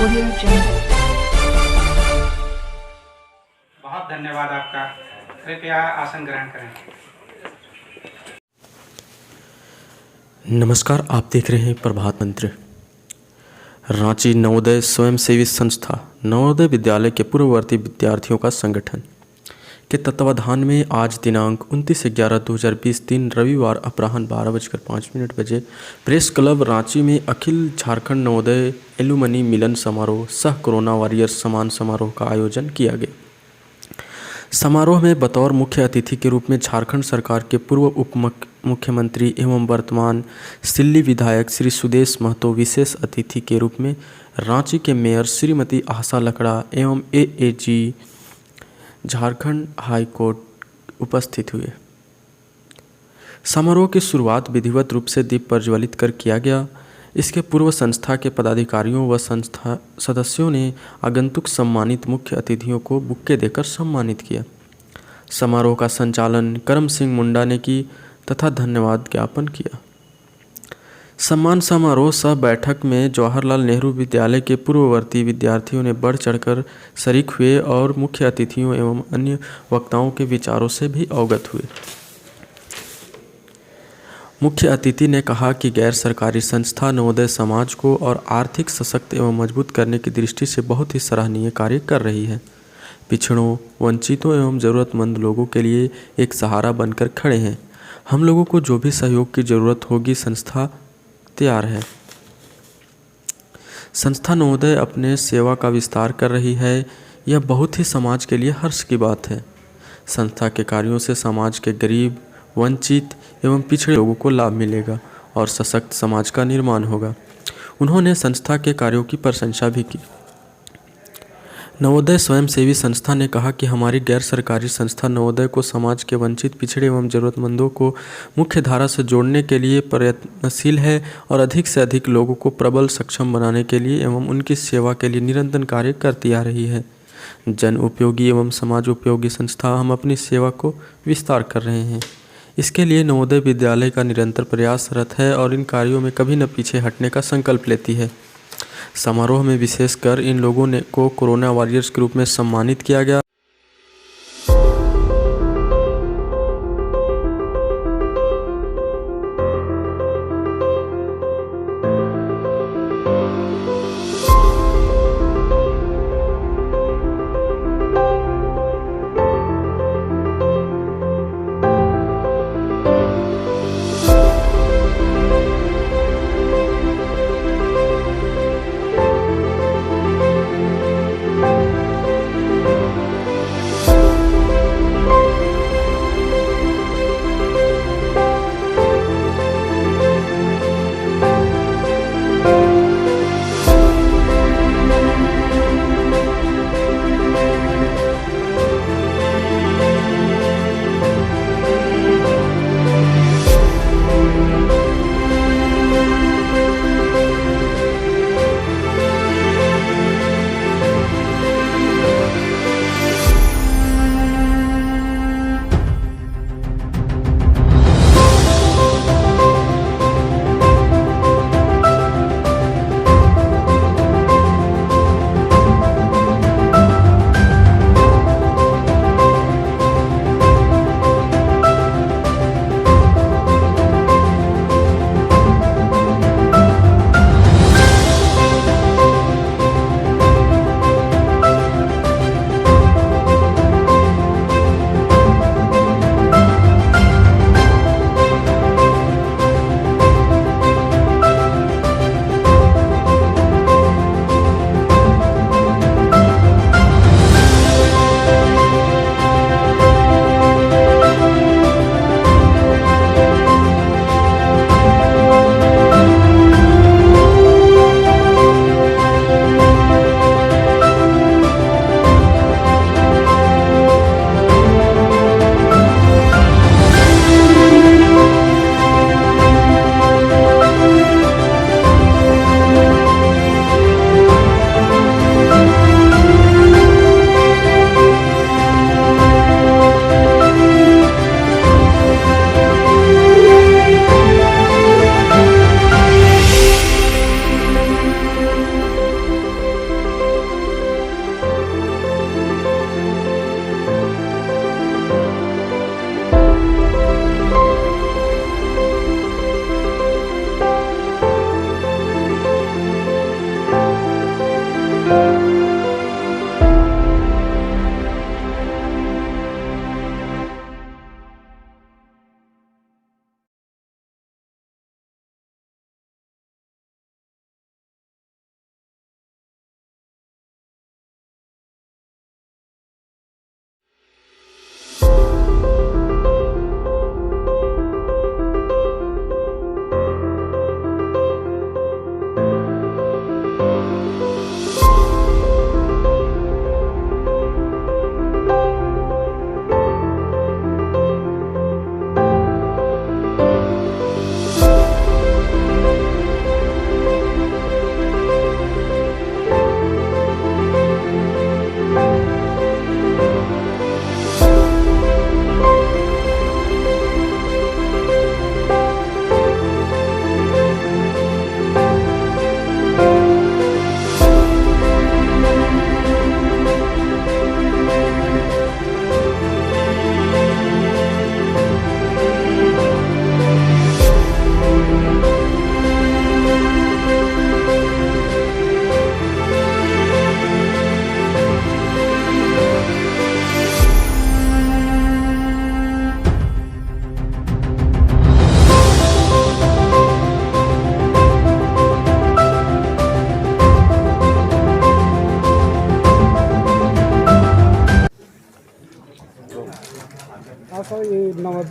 Audio Jungle. बहुत धन्यवाद आपका। कृपया आसन ग्रहण करें। नमस्कार, आप देख रहे हैं प्रभात मंत्र। रांची नवोदय स्वयंसेवी संस्था नवोदय विद्यालय के पूर्ववर्ती विद्यार्थियों का संगठन के तत्वाधान में आज दिनांक 29/11/2020 दिन रविवार अपराह्न 12:05 बजे प्रेस क्लब रांची में अखिल झारखंड नवोदय एलुमनी मिलन समारोह सह कोरोना वॉरियर्स सम्मान समारोह का आयोजन किया गया। समारोह में बतौर मुख्य अतिथि के रूप में झारखंड सरकार के पूर्व उप मुख्यमंत्री एवं वर्तमान सिल्ली विधायक श्री सुदेश महतो विशेष अतिथि के रूप में रांची के मेयर श्रीमती आशा लकड़ा एवं एएजी झारखंड हाई कोर्ट उपस्थित हुए। समारोह की शुरुआत विधिवत रूप से दीप प्रज्वलित कर किया गया। इसके पूर्व संस्था के पदाधिकारियों व संस्था सदस्यों ने आगंतुक सम्मानित मुख्य अतिथियों को बुक्के देकर सम्मानित किया। समारोह का संचालन करम सिंह मुंडा ने की तथा धन्यवाद ज्ञापन किया। सम्मान समारोह सह बैठक में जवाहरलाल नेहरू विद्यालय के पूर्ववर्ती विद्यार्थियों ने बढ़ चढ़कर शरीक हुए और मुख्य अतिथियों एवं अन्य वक्ताओं के विचारों से भी अवगत हुए। मुख्य अतिथि ने कहा कि गैर सरकारी संस्था नवोदय समाज को और आर्थिक सशक्त एवं मजबूत करने की दृष्टि से बहुत ही सराहनीय कार्य कर रही है। पिछड़ों, वंचितों एवं ज़रूरतमंद लोगों के लिए एक सहारा बनकर खड़े हैं। हम लोगों को जो भी सहयोग की ज़रूरत होगी संस्था तैयार है। संस्था नवोदय अपने सेवा का विस्तार कर रही है, यह बहुत ही समाज के लिए हर्ष की बात है। संस्था के कार्यों से समाज के गरीब, वंचित एवं पिछड़े लोगों को लाभ मिलेगा और सशक्त समाज का निर्माण होगा। उन्होंने संस्था के कार्यों की प्रशंसा भी की। नवोदय स्वयंसेवी संस्था ने कहा कि हमारी गैर सरकारी संस्था नवोदय को समाज के वंचित, पिछड़े एवं ज़रूरतमंदों को मुख्य धारा से जोड़ने के लिए प्रयत्नशील है और अधिक से अधिक लोगों को प्रबल सक्षम बनाने के लिए एवं उनकी सेवा के लिए निरंतर कार्य करती आ रही है। जन उपयोगी एवं समाज उपयोगी संस्था हम अपनी सेवा को विस्तार कर रहे हैं। इसके लिए नवोदय विद्यालय का निरंतर प्रयासरत है और इन कार्यों में कभी न पीछे हटने का संकल्प लेती है। समारोह में विशेषकर इन लोगों को कोरोना वॉरियर्स के रूप में सम्मानित किया गया।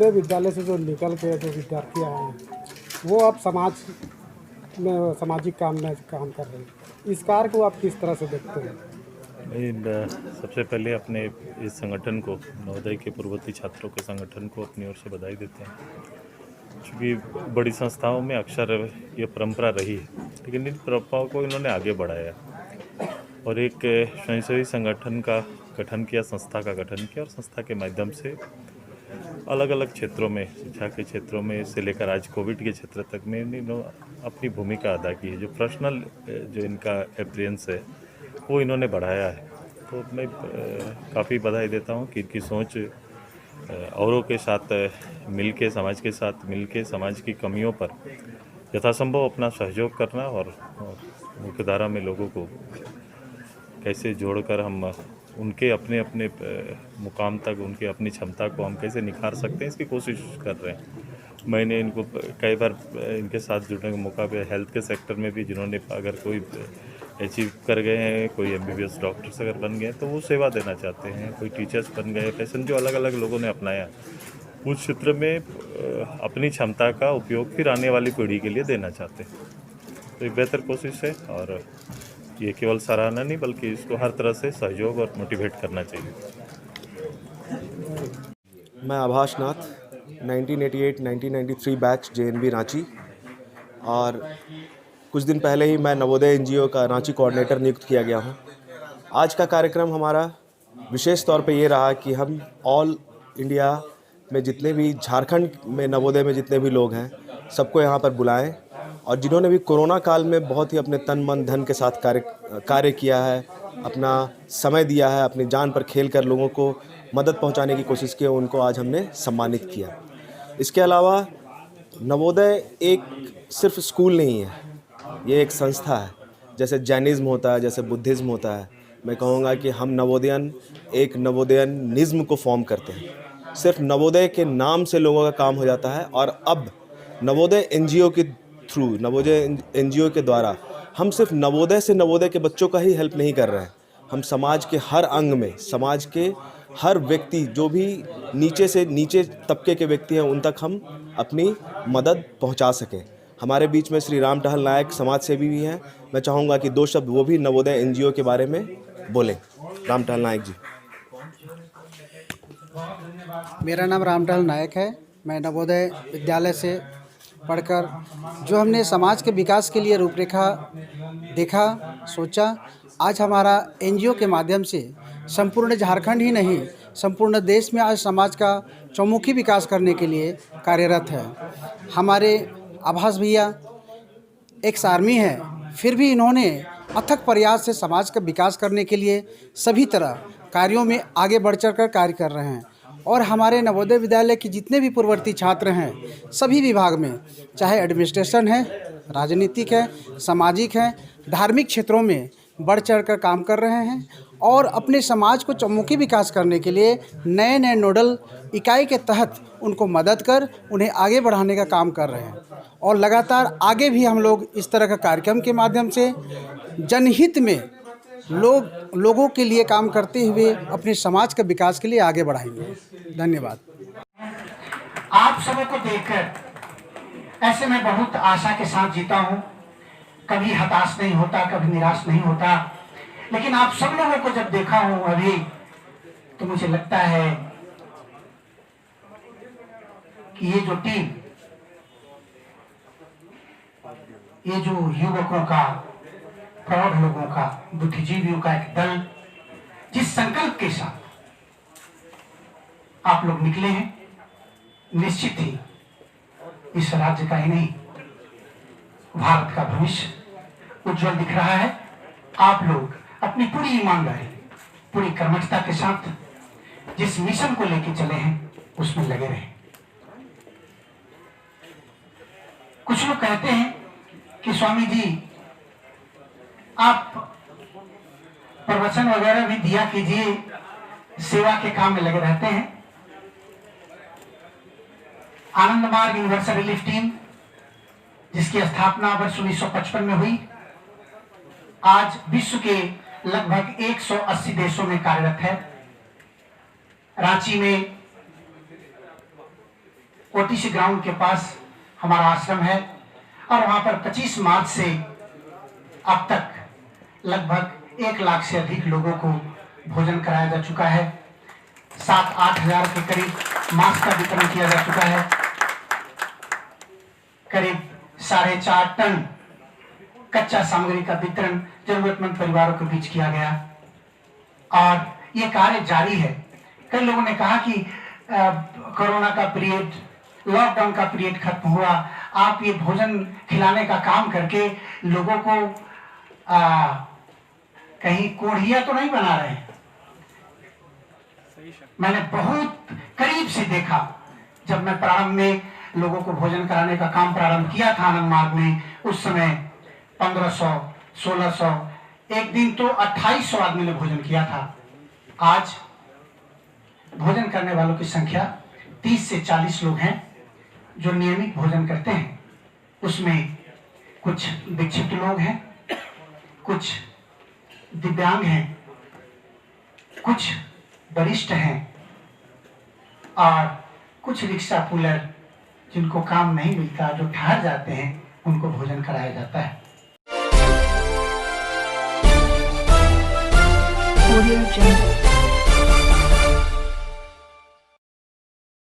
नवोदय विद्यालय से जो निकल के जो विद्यार्थी आए हैं वो अब समाज में सामाजिक काम में काम कर रहे हैं। इस कार्य को आप किस तरह से देखते हैं? सबसे पहले अपने इस संगठन को, नवोदय के पूर्ववर्ती छात्रों के संगठन को अपनी ओर से बधाई देते हैं, क्योंकि बड़ी संस्थाओं में अक्सर ये परंपरा रही है, लेकिन इन परंपराओं को इन्होंने आगे बढ़ाया और एक स्वयंसेवी संगठन का गठन किया, संस्था का गठन किया, और संस्था के माध्यम से अलग अलग क्षेत्रों में, शिक्षा के क्षेत्रों में से लेकर आज कोविड के क्षेत्र तक में इन्होंने अपनी भूमिका अदा की है। जो पर्सनल जो इनका एक्सपीरियंस है वो इन्होंने बढ़ाया है। तो मैं काफ़ी बधाई देता हूँ कि इनकी सोच औरों के साथ मिलके, समाज के साथ मिलके समाज की कमियों पर यथासंभव अपना सहयोग करना और मुख्यधारा में लोगों को कैसे जोड़कर हम उनके अपने अपने मुकाम तक, उनकी अपनी क्षमता को हम कैसे निखार सकते हैं, इसकी कोशिश कर रहे हैं। मैंने इनको कई बार इनके साथ जुड़ने का मौका भी, हेल्थ के सेक्टर में भी, जिन्होंने अगर कोई अचीव कर गए हैं, कोई MBBS डॉक्टर्स अगर बन गए तो वो सेवा देना चाहते हैं, कोई टीचर्स बन गए, पैशन जो अलग अलग लोगों ने अपनाया उस क्षेत्र में अपनी क्षमता का उपयोग फिर आने वाली पीढ़ी के लिए देना चाहते हैं। तो एक बेहतर कोशिश है और ये केवल सराहना नहीं बल्कि इसको हर तरह से सहयोग और मोटिवेट करना चाहिए। मैं आभास नाथ, 1988-1993 बैच JNB रांची, और कुछ दिन पहले ही मैं नवोदय NGO का रांची कोऑर्डिनेटर नियुक्त किया गया हूं। आज का कार्यक्रम हमारा विशेष तौर पे ये रहा कि हम ऑल इंडिया में जितने भी, झारखंड में नवोदय में जितने भी लोग हैं सबको यहाँ पर बुलाएं, और जिन्होंने भी कोरोना काल में बहुत ही अपने तन मन धन के साथ कार्य किया है, अपना समय दिया है, अपनी जान पर खेल कर लोगों को मदद पहुंचाने की कोशिश की, उनको आज हमने सम्मानित किया। इसके अलावा नवोदय एक सिर्फ स्कूल नहीं है, ये एक संस्था है। जैसे जैनिज़्म होता है, जैसे बुद्धिज़्म होता है, मैं कहूँगा कि हम नवोदयन एक नवोदयनिज़्म को फॉर्म करते हैं। सिर्फ नवोदय के नाम से लोगों का काम हो जाता है, और अब नवोदय NGO के थ्रू, नवोदय NGO के द्वारा हम सिर्फ नवोदय से नवोदय के बच्चों का ही हेल्प नहीं कर रहे हैं, हम समाज के हर अंग में, समाज के हर व्यक्ति, जो भी नीचे से नीचे तबके के व्यक्ति हैं, उन तक हम अपनी मदद पहुंचा सकें। हमारे बीच में श्री राम टहल नायक समाज सेवी भी हैं। मैं चाहूँगा कि 2 शब्द वो भी नवोदय NGO के बारे में बोलें। राम टहल नायक जी। मेरा नाम राम टहल नायक है। मैं नवोदय विद्यालय से पढ़कर जो हमने समाज के विकास के लिए रूपरेखा देखा, सोचा, आज हमारा NGO के माध्यम से संपूर्ण झारखंड ही नहीं, संपूर्ण देश में आज समाज का चौमुखी विकास करने के लिए कार्यरत है। हमारे आभास भैया एक्स आर्मी है, फिर भी इन्होंने अथक प्रयास से समाज का विकास करने के लिए सभी तरह कार्यों में आगे बढ़ चढ़कर कार्य कर रहे हैं। और हमारे नवोदय विद्यालय के जितने भी पूर्ववर्ती छात्र हैं, सभी विभाग में, चाहे एडमिनिस्ट्रेशन है, राजनीतिक है, सामाजिक है, धार्मिक क्षेत्रों में बढ़ चढ़कर काम कर रहे हैं और अपने समाज को चौमुखी विकास करने के लिए नए नए नोडल इकाई के तहत उनको मदद कर उन्हें आगे बढ़ाने का काम कर रहे हैं। और लगातार आगे भी हम लोग इस तरह का कार्यक्रम के माध्यम से जनहित में लोगों के लिए काम करते हुए अपने समाज के विकास के लिए आगे बढ़ाएंगे। धन्यवाद। आप सबों को देखकर ऐसे मैं बहुत आशा के साथ जीता हूँ, कभी हताश नहीं होता, कभी निराश नहीं होता। लेकिन आप सब लोगों को जब देखा हूँ अभी, तो मुझे लगता है कि ये जो टीम, ये जो युवकों का, प्रौढ़ लोगों का, बुद्धिजीवियों का एक दल, जिस संकल्प के साथ आप लोग निकले हैं, निश्चित ही इस राज्य का ही नहीं, भारत का भविष्य उज्जवल दिख रहा है। आप लोग अपनी पूरी ईमानदारी, पूरी कर्मठता के साथ जिस मिशन को लेकर चले हैं उसमें लगे रहें। कुछ लोग कहते हैं कि स्वामी जी आप प्रवचन वगैरह भी दिया कीजिए, सेवा के काम में लगे रहते हैं। आनंद मार्ग यूनिवर्सल रिलीफ टीम, जिसकी स्थापना वर्ष 1955 में हुई, आज विश्व के लगभग 180 देशों में कार्यरत है। रांची में ओटीसी ग्राउंड के पास हमारा आश्रम है और वहाँ पर 25 मार्च से अब तक लगभग 1 लाख से अधिक लोगों को भोजन कराया जा चुका है। 7-8 हज़ार के करीब मास्क का वितरण किया जा चुका है। करीब 4.5 टन कच्चा सामग्री का वितरण जरूरतमंद परिवारों के बीच किया गया और ये कार्य जारी है। कई लोगों ने कहा कि कोरोना का पीरियड, लॉकडाउन का पीरियड खत्म हुआ, आप ये भोजन खिलाने का काम करके लोगों को कहीं कोढ़िया तो नहीं बना रहे हैं। मैंने बहुत करीब से देखा जब मैं प्रारंभ में लोगों को भोजन कराने का काम प्रारंभ किया था आनंद मार्ग में। उस समय 1500, 1600, एक दिन तो 2800 आदमी ने भोजन किया था। आज भोजन करने वालों की संख्या 30 से 40 लोग हैं जो नियमित भोजन करते हैं। उसमें कुछ विक्षिप्त लोग हैं, कुछ दिव्यांग हैं, कुछ वरिष्ठ हैं और कुछ रिक्शा पुलर जिनको काम नहीं मिलता, जो ठहर जाते हैं, उनको भोजन कराया जाता है। Audio Jungle.